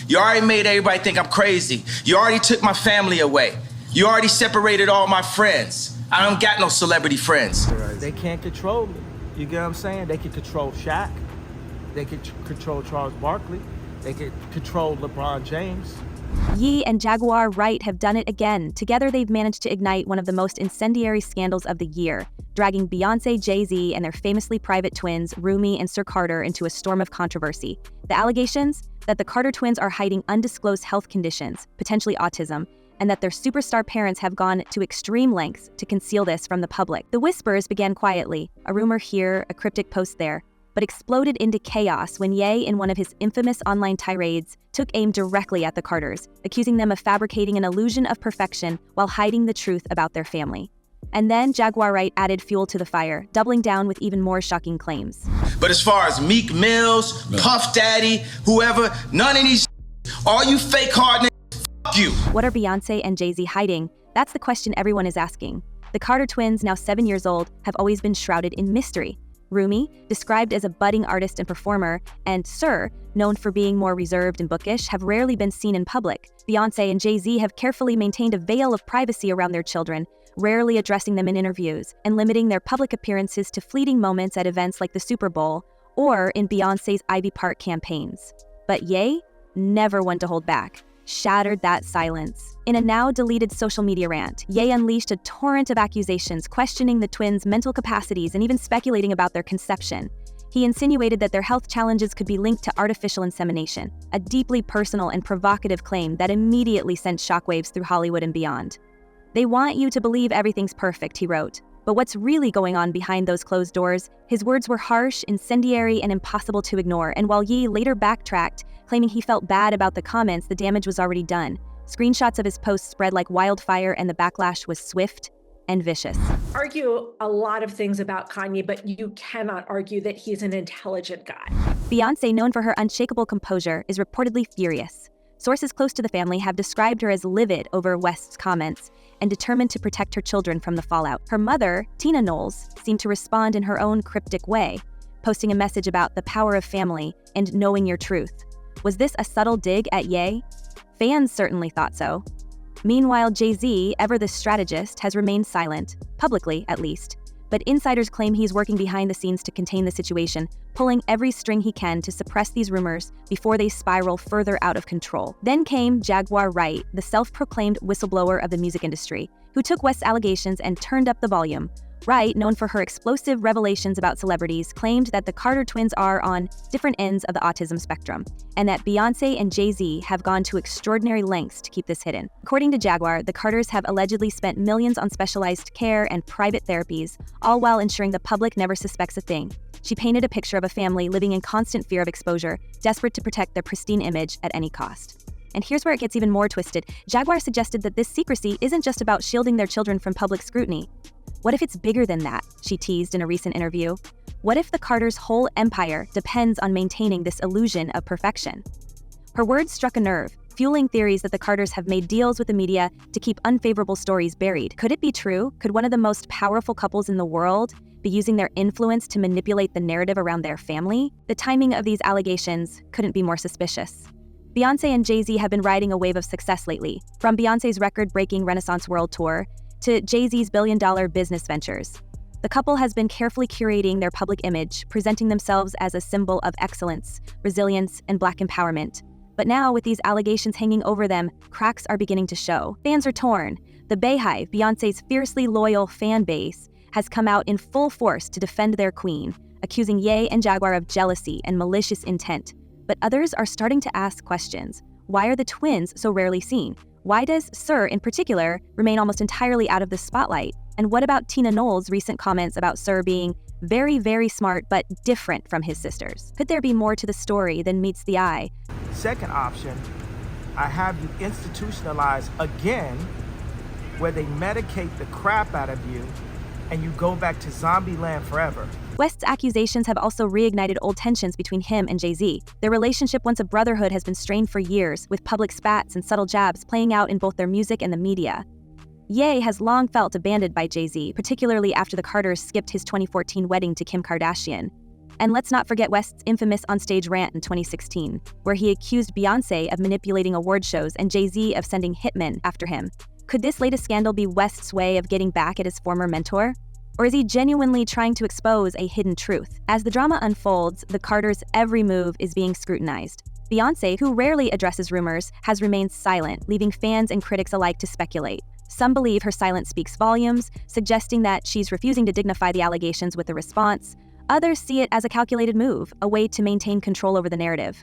You already made everybody think I'm crazy. You already took my family away. You already separated all my friends. I don't got no celebrity friends. They can't control me. You get what I'm saying? They can control Shaq. They can control Charles Barkley. They can control LeBron James. Ye and Jaguar Wright have done it again. Together, they've managed to ignite one of the most incendiary scandals of the year, dragging Beyoncé, JayZ, and their famously private twins, Rumi and Sir Carter, into a storm of controversy. The allegations? That the Carter twins are hiding undisclosed health conditions, potentially autism, and that their superstar parents have gone to extreme lengths to conceal this from the public. The whispers began quietly, a rumor here, a cryptic post there, but exploded into chaos when Ye, in one of his infamous online tirades, took aim directly at the Carters, accusing them of fabricating an illusion of perfection while hiding the truth about their family. And then Jaguar Wright added fuel to the fire, doubling down with even more shocking claims. But as far as Meek Mills, Puff Daddy, whoever, none of these, all you fake hard niggas, fuck you. What are Beyoncé and JayZ hiding? That's the question everyone is asking. The Carter twins, now 7 years old, have always been shrouded in mystery. Rumi, described as a budding artist and performer, and Sir, known for being more reserved and bookish, have rarely been seen in public. Beyoncé and JayZ have carefully maintained a veil of privacy around their children, rarely addressing them in interviews, and limiting their public appearances to fleeting moments at events like the Super Bowl or in Beyoncé's Ivy Park campaigns. But Ye, never one to hold back, shattered that silence. In a now-deleted social media rant, Ye unleashed a torrent of accusations questioning the twins' mental capacities and even speculating about their conception. He insinuated that their health challenges could be linked to artificial insemination, a deeply personal and provocative claim that immediately sent shockwaves through Hollywood and beyond. "They want you to believe everything's perfect," he wrote. But what's really going on behind those closed doors? His words were harsh, incendiary, and impossible to ignore, and while Ye later backtracked, claiming he felt bad about the comments, the damage was already done. Screenshots of his posts spread like wildfire, and the backlash was swift and vicious. Argue a lot of things about Kanye, but you cannot argue that he's an intelligent guy. Beyoncé, known for her unshakable composure, is reportedly furious. Sources close to the family have described her as livid over West's comments and determined to protect her children from the fallout. Her mother, Tina Knowles, seemed to respond in her own cryptic way, posting a message about the power of family and knowing your truth. Was this a subtle dig at Ye? Fans certainly thought so. Meanwhile, JayZ, ever the strategist, has remained silent, publicly at least. But insiders claim he's working behind the scenes to contain the situation, pulling every string he can to suppress these rumors before they spiral further out of control. Then came Jaguar Wright, the self-proclaimed whistleblower of the music industry, who took West's allegations and turned up the volume. Wright, known for her explosive revelations about celebrities, claimed that the Carter twins are on different ends of the autism spectrum, and that Beyoncé and JayZ have gone to extraordinary lengths to keep this hidden. According to Jaguar, the Carters have allegedly spent millions on specialized care and private therapies, all while ensuring the public never suspects a thing. She painted a picture of a family living in constant fear of exposure, desperate to protect their pristine image at any cost. And here's where it gets even more twisted. Jaguar suggested that this secrecy isn't just about shielding their children from public scrutiny. What if it's bigger than that, she teased in a recent interview. What if the Carters' whole empire depends on maintaining this illusion of perfection? Her words struck a nerve, fueling theories that the Carters have made deals with the media to keep unfavorable stories buried. Could it be true? Could one of the most powerful couples in the world be using their influence to manipulate the narrative around their family? The timing of these allegations couldn't be more suspicious. Beyoncé and JayZ have been riding a wave of success lately, from Beyoncé's record-breaking Renaissance World Tour to JayZ's billion-dollar business ventures. The couple has been carefully curating their public image, presenting themselves as a symbol of excellence, resilience, and Black empowerment. But now, with these allegations hanging over them, cracks are beginning to show. Fans are torn. The Bayhive, Beyoncé's fiercely loyal fan base, has come out in full force to defend their queen, accusing Ye and Jaguar of jealousy and malicious intent. But others are starting to ask questions. Why are the twins so rarely seen? Why does Sir, in particular, remain almost entirely out of the spotlight? And what about Tina Knowles' recent comments about Sir being very, very smart but different from his sisters? Could there be more to the story than meets the eye? Second option, I have you institutionalize again, where they medicate the crap out of you and you go back to zombie land forever. West's accusations have also reignited old tensions between him and JayZ. Their relationship, once a brotherhood, has been strained for years, with public spats and subtle jabs playing out in both their music and the media. Ye has long felt abandoned by JayZ, particularly after the Carters skipped his 2014 wedding to Kim Kardashian. And let's not forget West's infamous onstage rant in 2016, where he accused Beyoncé of manipulating award shows and JayZ of sending hitmen after him. Could this latest scandal be West's way of getting back at his former mentor? Or is he genuinely trying to expose a hidden truth? As the drama unfolds, the Carters' every move is being scrutinized. Beyoncé, who rarely addresses rumors, has remained silent, leaving fans and critics alike to speculate. Some believe her silence speaks volumes, suggesting that she's refusing to dignify the allegations with a response. Others see it as a calculated move, a way to maintain control over the narrative.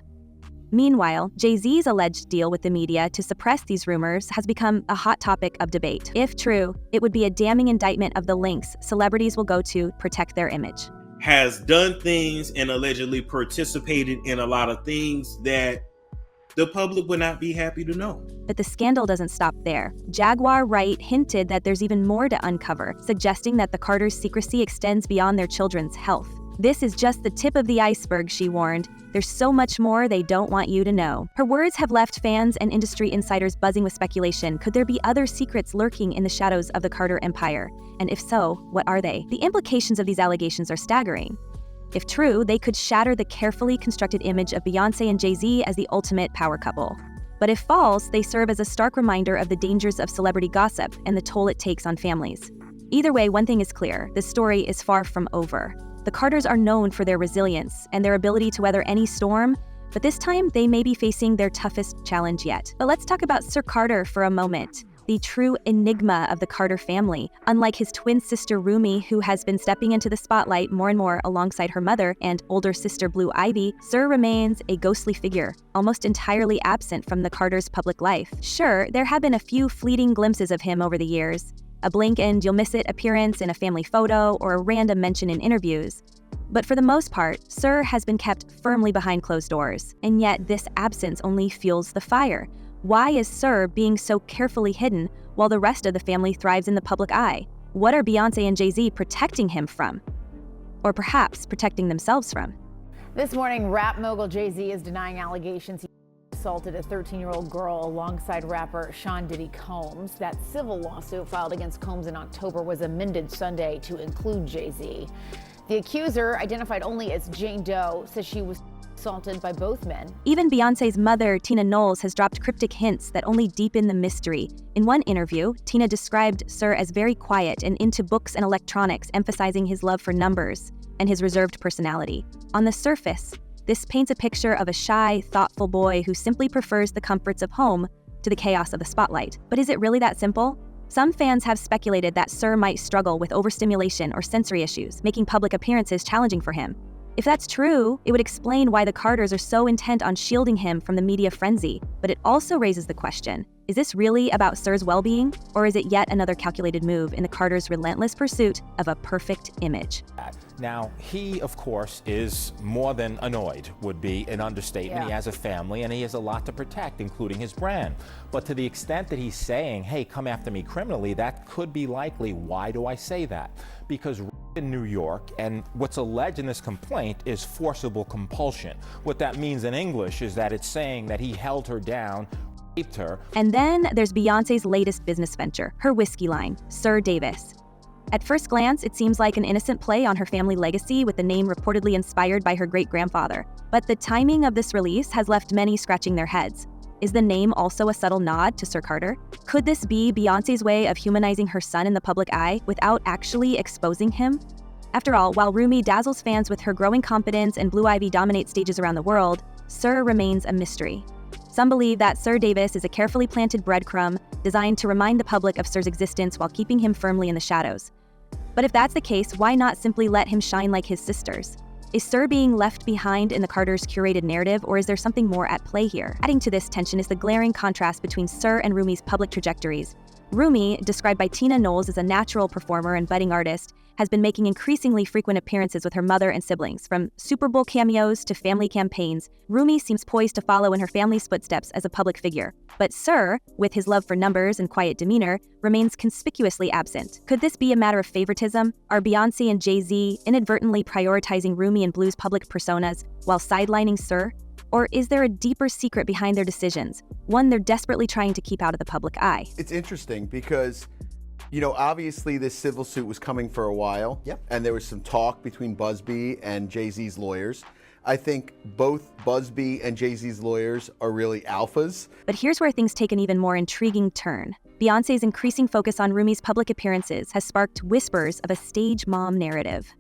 Meanwhile, JayZ's alleged deal with the media to suppress these rumors has become a hot topic of debate. If true, it would be a damning indictment of the lengths celebrities will go to protect their image. Has done things and allegedly participated in a lot of things that the public would not be happy to know. But the scandal doesn't stop there. Jaguar Wright hinted that there's even more to uncover, suggesting that the Carters' secrecy extends beyond their children's health. This is just the tip of the iceberg, she warned. There's so much more they don't want you to know. Her words have left fans and industry insiders buzzing with speculation. Could there be other secrets lurking in the shadows of the Carter empire? And if so, what are they? The implications of these allegations are staggering. If true, they could shatter the carefully constructed image of Beyoncé and JayZ as the ultimate power couple. But if false, they serve as a stark reminder of the dangers of celebrity gossip and the toll it takes on families. Either way, one thing is clear: this story is far from over. The Carters are known for their resilience and their ability to weather any storm, but this time they may be facing their toughest challenge yet. But let's talk about Sir Carter for a moment, the true enigma of the Carter family. Unlike his twin sister Rumi, who has been stepping into the spotlight more and more alongside her mother and older sister Blue Ivy, Sir remains a ghostly figure, almost entirely absent from the Carters' public life. Sure, there have been a few fleeting glimpses of him over the years, a blink and you'll miss it appearance in a family photo or a random mention in interviews. But for the most part, Sir has been kept firmly behind closed doors, and yet this absence only fuels the fire. Why is Sir being so carefully hidden while the rest of the family thrives in the public eye? What are Beyoncé and JayZ protecting him from? Or perhaps protecting themselves from? This morning, rap mogul JayZ is denying allegations he assaulted a 13-year-old girl alongside rapper Sean Diddy Combs. That civil lawsuit filed against Combs in October was amended Sunday to include JayZ. The accuser, identified only as Jane Doe, says she was assaulted by both men. Even Beyoncé's mother, Tina Knowles, has dropped cryptic hints that only deepen the mystery. In one interview, Tina described Sir as very quiet and into books and electronics, emphasizing his love for numbers and his reserved personality. On the surface, this paints a picture of a shy, thoughtful boy who simply prefers the comforts of home to the chaos of the spotlight. But is it really that simple? Some fans have speculated that Sir might struggle with overstimulation or sensory issues, making public appearances challenging for him. If that's true, it would explain why the Carters are so intent on shielding him from the media frenzy. But it also raises the question, is this really about Sir's well-being, or is it yet another calculated move in the Carters' relentless pursuit of a perfect image? Now, he, of course, is more than annoyed, would be an understatement. Yeah. He has a family and he has a lot to protect, including his brand. But to the extent that he's saying, hey, come after me criminally, that could be likely. Why do I say that? Because in New York, and what's alleged in this complaint is forcible compulsion. What that means in English is that it's saying that he held her down, raped her. And then there's Beyoncé's latest business venture, her whiskey line, Sir Davis. At first glance, it seems like an innocent play on her family legacy, with the name reportedly inspired by her great-grandfather. But the timing of this release has left many scratching their heads. Is the name also a subtle nod to Sir Carter? Could this be Beyoncé's way of humanizing her son in the public eye without actually exposing him? After all, while Rumi dazzles fans with her growing competence and Blue Ivy dominates stages around the world, Sir remains a mystery. Some believe that Sir Davis is a carefully planted breadcrumb designed to remind the public of Sir's existence while keeping him firmly in the shadows. But if that's the case, why not simply let him shine like his sisters? Is Sir being left behind in the Carters' curated narrative, or is there something more at play here? Adding to this tension is the glaring contrast between Sir and Rumi's public trajectories. Rumi, described by Tina Knowles as a natural performer and budding artist, has been making increasingly frequent appearances with her mother and siblings. From Super Bowl cameos to family campaigns, Rumi seems poised to follow in her family's footsteps as a public figure. But Sir, with his love for numbers and quiet demeanor, remains conspicuously absent. Could this be a matter of favoritism? Are Beyoncé and JayZ inadvertently prioritizing Rumi and Blue's public personas while sidelining Sir? Or is there a deeper secret behind their decisions, one they're desperately trying to keep out of the public eye? It's interesting because You know, obviously this civil suit was coming for a while. Yep. And there was some talk between Busby and JayZ's lawyers. I think both Busby and JayZ's lawyers are really alphas. But here's where things take an even more intriguing turn. Beyoncé's increasing focus on Rumi's public appearances has sparked whispers of a stage mom narrative.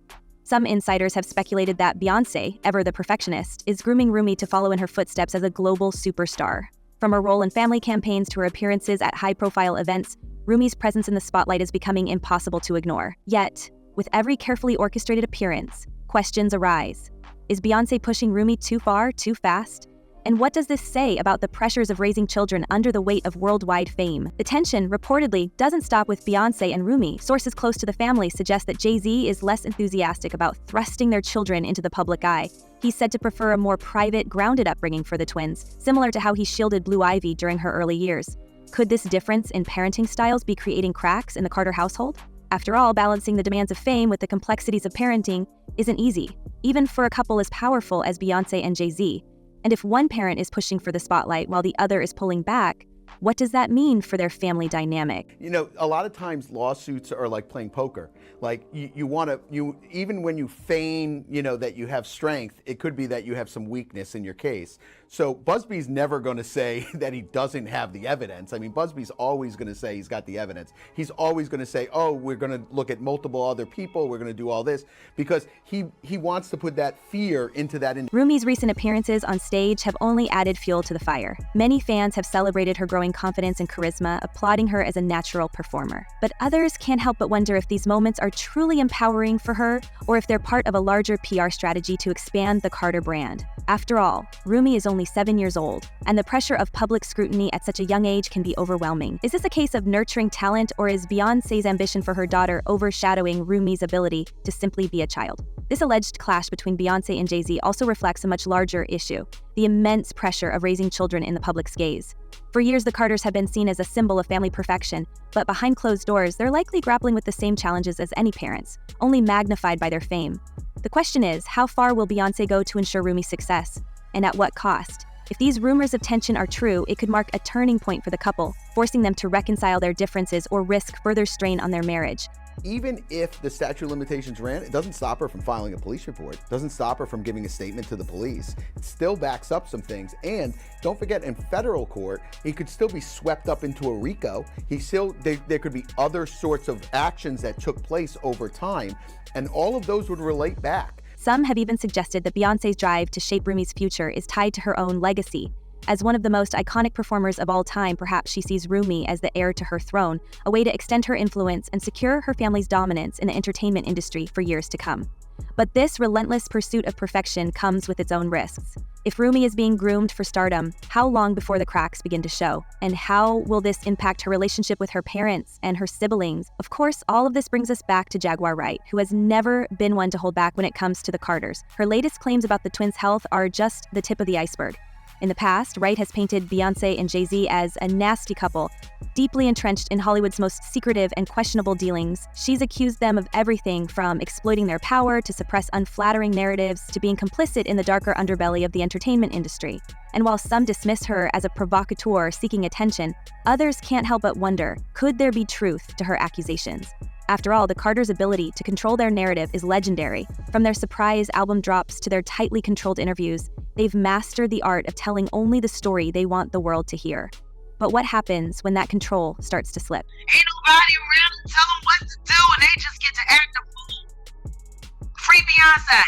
Some insiders have speculated that Beyoncé, ever the perfectionist, is grooming Rumi to follow in her footsteps as a global superstar. From her role in family campaigns to her appearances at high-profile events, Rumi's presence in the spotlight is becoming impossible to ignore. Yet, with every carefully orchestrated appearance, questions arise. Is Beyoncé pushing Rumi too far, too fast? And what does this say about the pressures of raising children under the weight of worldwide fame? The tension, reportedly, doesn't stop with Beyoncé and Rumi. Sources close to the family suggest that JayZ is less enthusiastic about thrusting their children into the public eye. He's said to prefer a more private, grounded upbringing for the twins, similar to how he shielded Blue Ivy during her early years. Could this difference in parenting styles be creating cracks in the Carter household? After all, balancing the demands of fame with the complexities of parenting isn't easy, even for a couple as powerful as Beyoncé and JayZ. And if one parent is pushing for the spotlight while the other is pulling back, what does that mean for their family dynamic? You know, a lot of times lawsuits are like playing poker. Like even when you feign, that you have strength, it could be that you have some weakness in your case. So Busby's never going to say that he doesn't have the evidence. I mean, Busby's always going to say he's got the evidence. He's always going to say, oh, we're going to look at multiple other people. We're going to do all this because he wants to put that fear into that. Rumi's recent appearances on stage have only added fuel to the fire. Many fans have celebrated her growing confidence and charisma, applauding her as a natural performer. But others can't help but wonder if these moments are truly empowering for her or if they're part of a larger PR strategy to expand the Carter brand. After all, Rumi is only 7 years old, and the pressure of public scrutiny at such a young age can be overwhelming. Is this a case of nurturing talent, or is Beyoncé's ambition for her daughter overshadowing Rumi's ability to simply be a child? This alleged clash between Beyoncé and JayZ also reflects a much larger issue: the immense pressure of raising children in the public's gaze. For years, the Carters have been seen as a symbol of family perfection, but behind closed doors, they're likely grappling with the same challenges as any parents, only magnified by their fame. The question is, how far will Beyoncé go to ensure Rumi's success? And at what cost? If these rumors of tension are true, it could mark a turning point for the couple, forcing them to reconcile their differences or risk further strain on their marriage. Even if the statute of limitations ran, it doesn't stop her from filing a police report. It doesn't stop her from giving a statement to the police. It still backs up some things. And don't forget, in federal court, he could still be swept up into a RICO. There could be other sorts of actions that took place over time, and all of those would relate back. Some have even suggested that Beyoncé's drive to shape Rumi's future is tied to her own legacy. As one of the most iconic performers of all time, perhaps she sees Rumi as the heir to her throne, a way to extend her influence and secure her family's dominance in the entertainment industry for years to come. But this relentless pursuit of perfection comes with its own risks. If Rumi is being groomed for stardom, how long before the cracks begin to show? And how will this impact her relationship with her parents and her siblings? Of course, all of this brings us back to Jaguar Wright, who has never been one to hold back when it comes to the Carters. Her latest claims about the twins' health are just the tip of the iceberg. In the past, Wright has painted Beyoncé and JayZ as a nasty couple, deeply entrenched in Hollywood's most secretive and questionable dealings. She's accused them of everything from exploiting their power to suppress unflattering narratives to being complicit in the darker underbelly of the entertainment industry. And while some dismiss her as a provocateur seeking attention, others can't help but wonder, could there be truth to her accusations? After all, the Carters' ability to control their narrative is legendary. From their surprise album drops to their tightly controlled interviews, they've mastered the art of telling only the story they want the world to hear. But what happens when that control starts to slip? Ain't nobody really tell them what to do, and they just get to act a fool. Free Beyonce.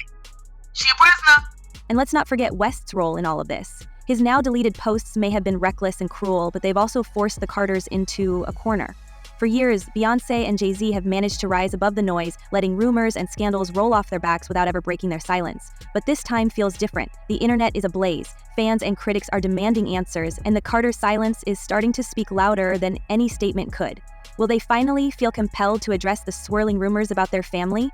She a prisoner. And let's not forget West's role in all of this. His now deleted posts may have been reckless and cruel, but they've also forced the Carters into a corner. For years, Beyoncé and JayZ have managed to rise above the noise, letting rumors and scandals roll off their backs without ever breaking their silence. But this time feels different. The internet is ablaze. Fans and critics are demanding answers, and the Carter silence is starting to speak louder than any statement could. Will they finally feel compelled to address the swirling rumors about their family?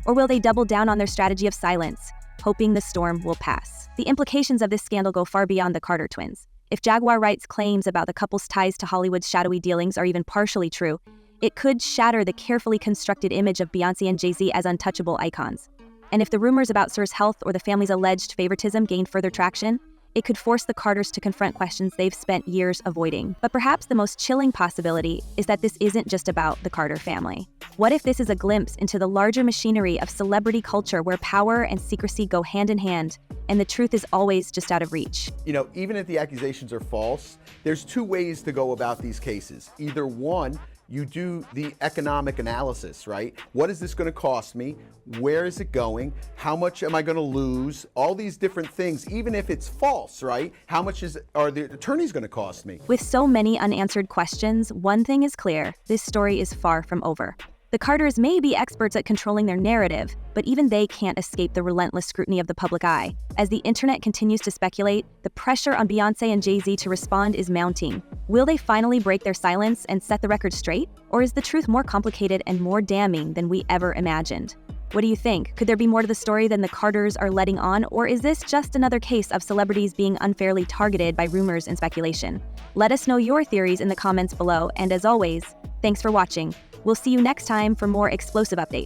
Or will they double down on their strategy of silence, hoping the storm will pass? The implications of this scandal go far beyond the Carter twins. If Jaguar Wright's claims about the couple's ties to Hollywood's shadowy dealings are even partially true, it could shatter the carefully constructed image of Beyoncé and JayZ as untouchable icons. And if the rumors about Sir's health or the family's alleged favoritism gain further traction, it could force the Carters to confront questions they've spent years avoiding. But perhaps the most chilling possibility is that this isn't just about the Carter family. What if this is a glimpse into the larger machinery of celebrity culture where power and secrecy go hand in hand, and the truth is always just out of reach? You know, even if the accusations are false, there's two ways to go about these cases. Either one, you do the economic analysis, right? What is this going to cost me? Where is it going? How much am I going to lose? All these different things, even if it's false, right? How much are the attorneys going to cost me? With so many unanswered questions, one thing is clear: this story is far from over. The Carters may be experts at controlling their narrative, but even they can't escape the relentless scrutiny of the public eye. As the internet continues to speculate, the pressure on Beyoncé and JayZ to respond is mounting. Will they finally break their silence and set the record straight? Or is the truth more complicated and more damning than we ever imagined? What do you think? Could there be more to the story than the Carters are letting on, or is this just another case of celebrities being unfairly targeted by rumors and speculation? Let us know your theories in the comments below, and as always, thanks for watching. We'll see you next time for more explosive updates.